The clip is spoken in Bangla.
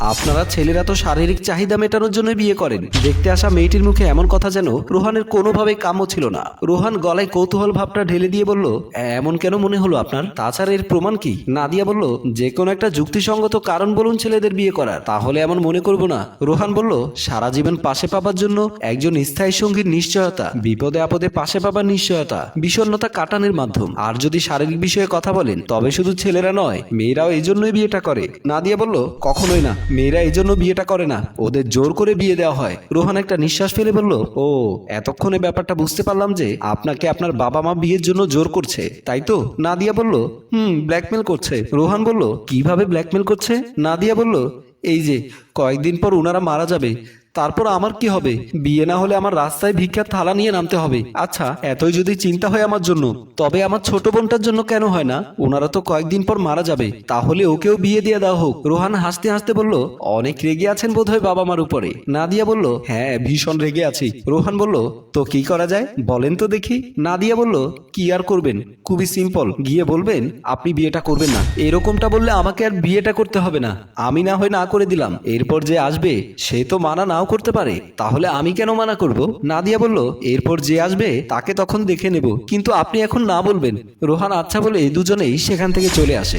আপনারা ছেলেরা তো শারীরিক চাহিদা মেটানোর জন্য বিয়ে করেন। দেখতে আসা মেয়েটির মুখে এমন কথা যেন রোহানের কোনোভাবেই কাম্য ছিল না। রোহান গলায় কৌতূহল ভাবটা ঢেলে দিয়ে বলল, এমন কেন মনে হলো আপনার? তাছাড়া এর প্রমাণ কি? নাদিয়া বলল, যে কোনো একটা যুক্তিসঙ্গত কারণ বলুন ছেলেদের বিয়ে করার, তাহলে এমন মনে করব না। রোহান বলল, সারা জীবন পাশে পাবার জন্য একজন স্থায়ী সঙ্গীর নিশ্চয়তা, বিপদে আপদে পাশে পাবার নিশ্চয়তা, বিষণ্ণতা কাটানোর মাধ্যম। আর যদি শারীরিক বিষয়ে কথা বলেন, তবে শুধু ছেলেরা নয়, মেয়েরাও এই জন্যই বিয়েটা করে। নাদিয়া বলল, কখনোই না, মেয়েরা এই জন্য বিয়েটা করে না, ওদের জোর করে বিয়ে দেওয়া হয়। রোহান একটা নিঃশ্বাস ফেলে বলল, ও, এতক্ষণে ব্যাপারটা বুঝতে পারলাম যে আপনাকে আপনার বাবা মা বিয়ের জন্য জোর করছে, তাই তো? নাদিয়া বলল, ব্ল্যাকমেল করছে। রোহান বলল, কিভাবে ব্ল্যাকমেল করছে? নাদিয়া বলল, এই যে কয়েকদিন পর ওনারা মারা যাবে, তারপর আমার কি হবে? বিয়ে না হলে আমার রাস্তায় ভিক্ষার থালা নিয়ে নামতে হবে। আচ্ছা, এতই যদি চিন্তা হয় আমার জন্য, তবে আমার ছোট বোনটার জন্য কেন হয় না? ওনারা তো কয়েকদিন পর মারা যাবে, তাহলে ওকেও বিয়ে দিয়ে দেওয়া হোক। রোহান হাসতে হাসতে বলল, অনেক রেগে আছেন বোধহয় বাবা মার উপরে। নাদিয়া বলল, হ্যাঁ, ভীষণ রেগে আছি। রোহান বলল, তো কি করা যায় বলেন তো দেখি। নাদিয়া বলল, কি আর করবেন, খুবই সিম্পল, গিয়ে বলবেন আপনি বিয়েটা করবেন না। এরকমটা বললে আমাকে আর বিয়েটা করতে হবে না, আমি না হয় না করে দিলাম, এরপর যে আসবে সে তো মানা নাও করতে পারে, তাহলে আমি কেন মানা করব? নাদিয়া বলল, এরপর যে আসবে তাকে তখন দেখে নেব, কিন্তু আপনি এখন না বলবেন। রোহান আচ্ছা বলে দুজনেই সেখান থেকে চলে আসে।